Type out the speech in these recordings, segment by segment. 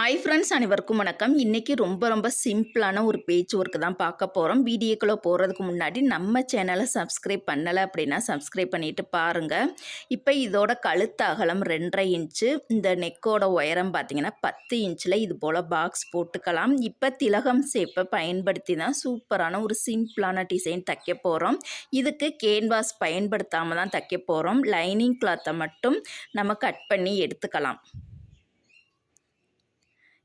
Hi friends, அனைவருக்கும் வணக்கம். இன்றைக்கி ரொம்ப சிம்பிளான ஒரு பேட்ச் ஒர்க்கு தான் பார்க்க போகிறோம். வீடியோக்குள்ளே போகிறதுக்கு முன்னாடி நம்ம சேனலை சப்ஸ்கிரைப் பண்ணலை அப்படின்னா சப்ஸ்கிரைப் பண்ணிவிட்டு பாருங்கள். இப்போ இதோட கழுத்து அகலம் 2.5 இன்ச்சு, இந்த நெக்கோட உயரம் பார்த்திங்கன்னா 10 இன்ச்சில் இது போல் பாக்ஸ் போட்டுக்கலாம். இப்போ திலகம் ஷேப்பை பயன்படுத்தி தான் சூப்பரான ஒரு சிம்பிளான டிசைன் தைக்க போகிறோம். இதுக்கு கேன்வாஸ் பயன்படுத்தாமல் தான் தைக்க போகிறோம். லைனிங் கிளாத்தை மட்டும் நம்ம கட் பண்ணி எடுத்துக்கலாம்.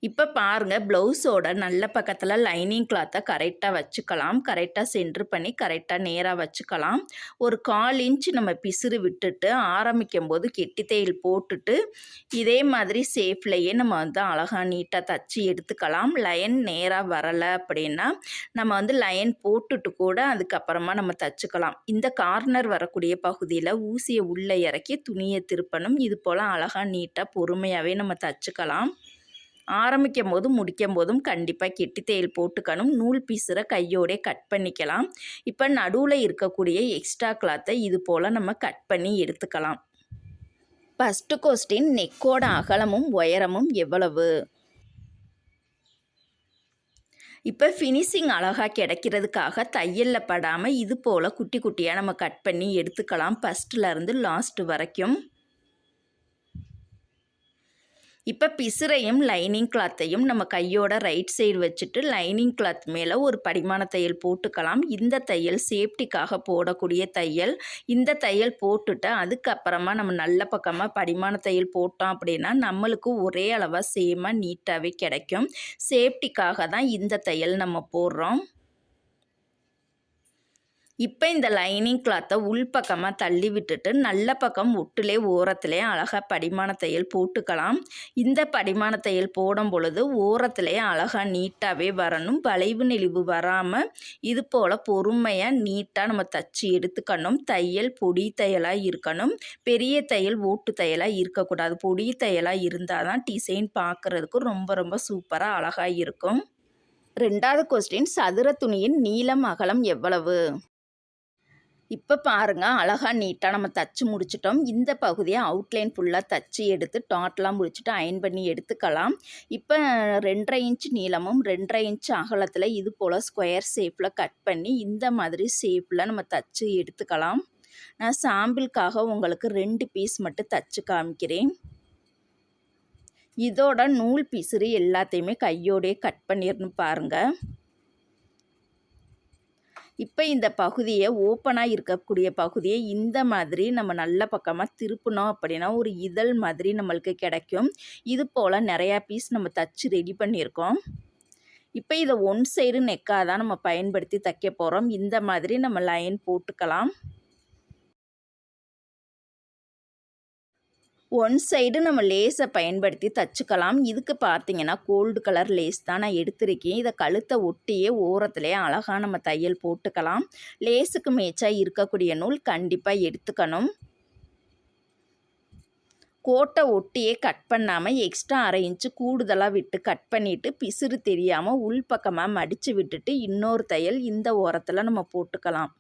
இப்போ பாருங்கள், ப்ளவுஸோட நல்ல பக்கத்தில் லைனிங் கிளாத்தை கரெக்டாக வச்சுக்கலாம். கரெக்டாக சென்ட்ரு பண்ணி கரெக்டாக நேராக வச்சுக்கலாம். ஒரு 1/4 இன்ச் நம்ம பிசுறு விட்டுட்டு ஆரம்பிக்கும் போது கெட்டி தையல் போட்டுட்டு இதே மாதிரி சேஃப்லேயே நம்ம அழகாக நீட்டாக தச்சு எடுத்துக்கலாம். லைன் நேராக வரலை அப்படின்னா நம்ம லைன் போட்டுட்டு கூட அதுக்கப்புறமா நம்ம தச்சுக்கலாம். இந்த கார்னர் வரக்கூடிய பகுதியில் ஊசியை உள்ளே இறக்கி துணியை திருப்பணும். இது போல் அழகாக நீட்டாக பொறுமையாகவே நம்ம தச்சுக்கலாம். ஆரம்பிக்கும் போதும் முடிக்கும் போதும் கண்டிப்பாக கெட்டி தையல் போட்டுக்கணும். நூல் பீஸரை கையோடே கட் பண்ணிக்கலாம். இப்போ நடுவில் இருக்கக்கூடிய எக்ஸ்ட்ரா கிளாத்தை இது போல் நம்ம கட் பண்ணி எடுத்துக்கலாம். ஃபஸ்ட்டு கொஸ்டின், நெக்கோட அகலமும் உயரமும் எவ்வளவு? இப்போ ஃபினிஷிங் அழகாக கிடைக்கிறதுக்காக தையலில் படாமல் இது போல் குட்டி குட்டியாக நம்ம கட் பண்ணி எடுத்துக்கலாம். ஃபஸ்ட்டுலேருந்து லாஸ்ட்டு வரைக்கும். இப்போ பிசுரையும் லைனிங் கிளாத்தையும் நம்ம கையோட ரைட் சைடு வச்சுட்டு லைனிங் கிளாத் மேலே ஒரு படிமான தையல் போட்டுக்கலாம். இந்த தையல் சேஃப்டிக்காக போடக்கூடிய தையல். இந்த தையல் போட்டுட்டு அதுக்கப்புறமா நம்ம நல்ல பக்கமாக படிமான தையல் போட்டோம் அப்படின்னா நம்மளுக்கு ஒரே அளவாக சேமாக நீட்டாகவே கிடைக்கும். சேஃப்டிக்காக தான் இந்த தையல் நம்ம போடுறோம். இப்போ இந்த லைனிங் கிளாத்தை உள்பக்கமாக தள்ளி விட்டுட்டு நல்ல பக்கம் ஒட்டுலே ஓரத்திலே அழகாக படிமான தையல் போட்டுக்கலாம். இந்த படிமான தையல் போடும் பொழுது ஓரத்திலே அழகாக நீட்டாகவே வரணும். வளைவு நெளிவு வராமல் இது போல் பொறுமையாக நீட்டாக நம்ம தச்சு எடுத்துக்கணும். தையல் பொடி தையலாக இருக்கணும். பெரிய தையல் ஓட்டு தையலாக இருக்கக்கூடாது. பொடி தையலாக இருந்தால் தான் டிசைன் பார்க்குறதுக்கு ரொம்ப சூப்பராக அழகாக இருக்கும். 2வது கொஸ்டின், சதுர துணியின் நீளம் அகலம் எவ்வளவு? இப்போ பாருங்கள், அழகாக நீட்டாக நம்ம தச்சு முடிச்சிட்டோம். இந்த பகுதியை அவுட்லைன் ஃபுல்லாக தச்சு எடுத்து டாட்லாம் முடிச்சுட்டு அயன் பண்ணி எடுத்துக்கலாம். இப்போ 2.5 இன்ச் நீளமும் 2.5 இன்ச் அகலத்தில் இது போல் ஸ்கொயர் ஷேப்பில் கட் பண்ணி இந்த மாதிரி ஷேப்பில் நம்ம தச்சு எடுத்துக்கலாம். நான் சாம்பிளுக்காக உங்களுக்கு 2 பீஸ் மட்டும் தச்சு காமிக்கிறேன். இதோட நூல் பிசுறு எல்லாத்தையுமே கையோடே கட் பண்ணிடணும் பாருங்கள். இப்போ இந்த பகுதியை ஓப்பனாக இருக்கக்கூடிய பகுதியை இந்த மாதிரி நம்ம நல்ல பக்கமாக திருப்பினோம் அப்படின்னா ஒரு இதழ் மாதிரி நம்மளுக்கு கிடைக்கும். இது போல் நிறையா பீஸ் நம்ம தச்சு ரெடி பண்ணியிருக்கோம். இப்போ இதை ஒன் சைடு நெக்காக தான் நம்ம பயன்படுத்தி தைக்க போகிறோம். இந்த மாதிரி நம்ம லைன் போட்டுக்கலாம். ஒன் சைடு நம்ம லேஸை பயன்படுத்தி தச்சுக்கலாம். இதுக்கு பார்த்திங்கன்னா கோல்டு கலர் லேஸ் தான் நான் எடுத்திருக்கேன். இதை கழுத்தை ஒட்டியே ஓரத்துலேயே அழகாக நம்ம தையல் போட்டுக்கலாம். லேஸுக்கு மேட்சாக இருக்கக்கூடிய நூல் கண்டிப்பாக எடுத்துக்கணும். கோட்டை ஒட்டியே கட் பண்ணாமல் எக்ஸ்ட்ரா 1/2 இன்ச்சு கூடுதலாக விட்டு கட் பண்ணிவிட்டு பிசுறு தெரியாமல் உள்பக்கமாக மடித்து விட்டுட்டு இன்னொரு தையல் இந்த ஓரத்தில் நம்ம போட்டுக்கலாம்.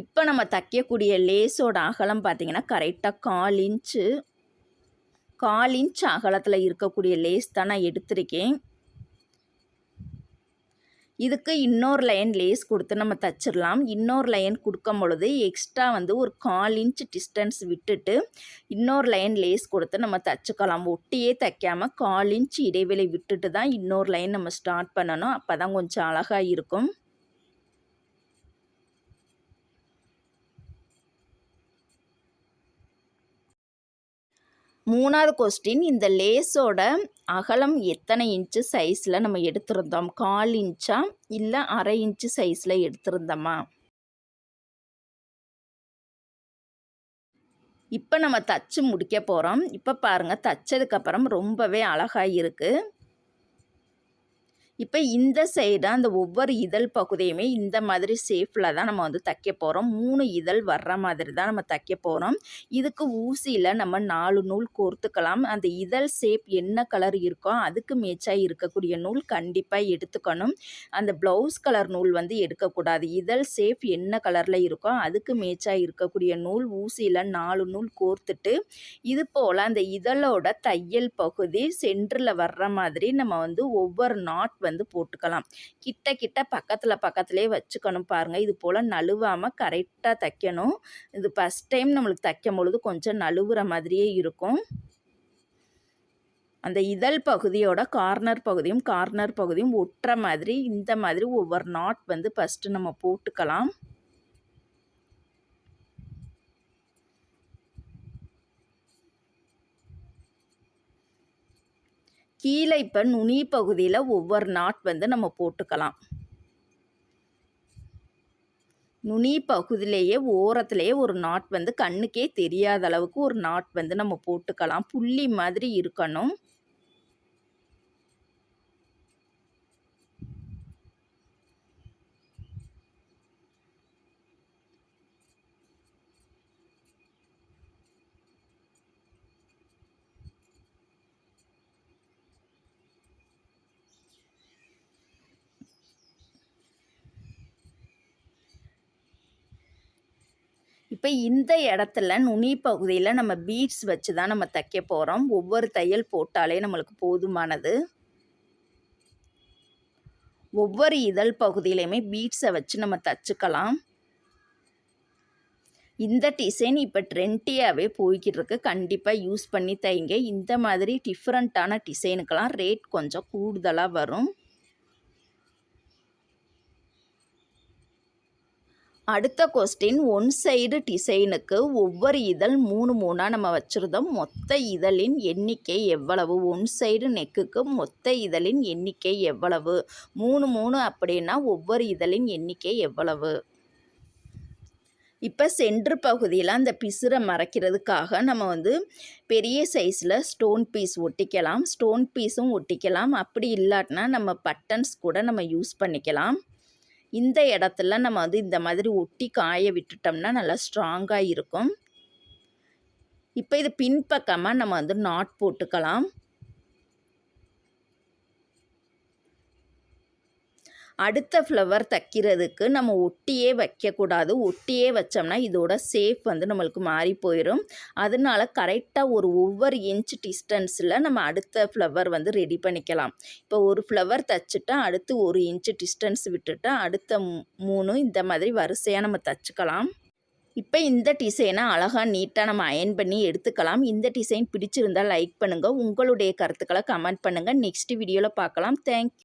இப்போ நம்ம தைக்கக்கூடிய லேஸோட அகலம் பார்த்திங்கன்னா கரெக்டாக 1/4 இன்ச் அகலத்தில் இருக்கக்கூடிய லேஸ் தான் நான் எடுத்திருக்கேன். இதுக்கு இன்னொரு லைன் லேஸ் கொடுத்து நம்ம தச்சிடலாம். இன்னொரு லைன் கொடுக்கும் பொழுது எக்ஸ்ட்ரா ஒரு 1/4 இன்ச் டிஸ்டன்ஸ் விட்டுட்டு இன்னொரு லைன் லேஸ் கொடுத்து நம்ம தச்சுக்கலாம். ஒட்டியே தைக்காமல் 1/4 இன்ச் இடைவெளி விட்டுட்டு தான் இன்னொரு லைன் நம்ம ஸ்டார்ட் பண்ணணும். அப்போ தான் கொஞ்சம் அழகாக இருக்கும். 3வது கொஸ்டின், இந்த லேஸோட அகலம் எத்தனை இன்ச்சு சைஸில் நம்ம எடுத்திருந்தோம்? 1/4 இன்ச்சா இல்லை 1/2 இன்ச்சு சைஸில் எடுத்திருந்தோமா? இப்போ நம்ம தச்சு முடிக்க போகிறோம். இப்போ பாருங்கள், தச்சதுக்கப்புறம் ரொம்பவே அழகாக இருக்குது. இப்போ இந்த சைடு அந்த ஒவ்வொரு இதழ் பகுதியுமே இந்த மாதிரி ஷேப்பில் தான் நம்ம வந்து தைக்க போகிறோம். 3 இதழ் வர்ற மாதிரி தான் நம்ம தைக்க போகிறோம். இதுக்கு ஊசியில் நம்ம 4 நூல் கோர்த்துக்கலாம். அந்த இதழ் ஷேப் என்ன கலர் இருக்கோ அதுக்கு மேட்சாக இருக்கக்கூடிய நூல் கண்டிப்பாக எடுத்துக்கணும். அந்த ப்ளவுஸ் கலர் நூல் வந்து எடுக்கக்கூடாது. இதழ் ஷேப் என்ன கலரில் இருக்கோ அதுக்கு மேட்சாக இருக்கக்கூடிய நூல் ஊசியில் 4 நூல் கோர்த்துட்டு இது போல் அந்த இதழோட தையல் பகுதி சென்டரில் வர்ற மாதிரி நம்ம வந்து ஒவ்வொரு நாட் வந்து போட்டுக்கலாம். கிட்ட கிட்ட பக்கத்துலேயே வச்சுக்கணும் பாருங்கள். இது போல் நழுவாமல் கரெக்டாக தைக்கணும். இது ஃபஸ்ட் டைம் நம்மளுக்கு தைக்கும் பொழுது கொஞ்சம் நழுவுற மாதிரியே இருக்கும். அந்த இதழ் பகுதியோட கார்னர் பகுதியும் ஒட்டுற மாதிரி இந்த மாதிரி ஒவ்வொரு நாட் வந்து ஃபஸ்ட்டு நம்ம போட்டுக்கலாம். கீழே இப்போ நுனி பகுதியில் ஒவ்வொரு நாட் வந்து நம்ம போட்டுக்கலாம். நுனி பகுதியிலேயே ஓரத்துலேயே ஒரு நாட் வந்து கண்ணுக்கே தெரியாத அளவுக்கு ஒரு நாட் வந்து நம்ம போட்டுக்கலாம். புள்ளி மாதிரி இருக்கணும். இப்போ இந்த இடத்துல நுனி பகுதியில் நம்ம பீட்ஸ் வச்சு தான் நம்ம தைக்க போகிறோம். ஒவ்வொரு தையல் போட்டாலே நம்மளுக்கு போதுமானது. ஒவ்வொரு இதழ் பகுதியிலையுமே பீட்ஸை வச்சு நம்ம தைச்சிக்கலாம். இந்த டிசைன் இப்போ ட்ரெண்டியாகவே போய்கிட்டு இருக்கு. கண்டிப்பாக யூஸ் பண்ணி தைங்க. இந்த மாதிரி டிஃப்ரெண்ட்டான டிசைனுக்கெல்லாம் ரேட் கொஞ்சம் கூடுதலாக வரும். அடுத்த கொஸ்டின், ஒன் சைடு டிசைனுக்கு ஒவ்வொரு இதழ் 3 நம்ம வச்சுருந்தோம். மொத்த இதழின் எண்ணிக்கை எவ்வளவு? ஒன் சைடு நெக்குக்கு மொத்த இதழின் எண்ணிக்கை எவ்வளவு? 3 அப்படின்னா ஒவ்வொரு இதழின் எண்ணிக்கை எவ்வளவு? இப்போ சென்ட்ரு பகுதியில் அந்த பிசுரை மறைக்கிறதுக்காக நம்ம வந்து பெரிய சைஸில் ஸ்டோன் பீஸ் ஒட்டிக்கலாம். ஸ்டோன் பீஸும் ஒட்டிக்கலாம். அப்படி இல்லாட்டினா நம்ம பட்டன்ஸ் கூட நம்ம யூஸ் பண்ணிக்கலாம். இந்த இடத்துல நம்ம வந்து இந்த மாதிரி ஒட்டி காய விட்டுட்டோம்னா நல்லா ஸ்ட்ராங்காக இருக்கும். இப்போ இது பின்பக்கமாக நம்ம வந்து நாட் போட்டுக்கலாம். அடுத்த ஃப்ளவர் தைக்கிறதுக்கு நம்ம ஒட்டியே வைக்கக்கூடாது. ஒட்டியே வச்சோம்னா இதோட ஷேப் வந்து நம்மளுக்கு மாறி போயிடும். அதனால கரெக்டாக ஒவ்வொரு இன்ச் டிஸ்டன்ஸில் நம்ம அடுத்த ஃப்ளவர் வந்து ரெடி பண்ணிக்கலாம். இப்போ ஒரு ஃப்ளவர் தைச்சிட்டா அடுத்து 1 இன்ச் டிஸ்டன்ஸ் விட்டுட்டா அடுத்த 3 இந்த மாதிரி வரிசையாக நம்ம தைச்சிக்கலாம். இப்போ இந்த டிசைனை அழகாக நீட்டாக நம்ம அயர்ன் பண்ணி எடுத்துக்கலாம். இந்த டிசைன் பிடிச்சிருந்தால் லைக் பண்ணுங்கள். உங்களுடைய கருத்துக்களை கமெண்ட் பண்ணுங்கள். நெக்ஸ்ட் வீடியோவில் பார்க்கலாம். தேங்க்யூ.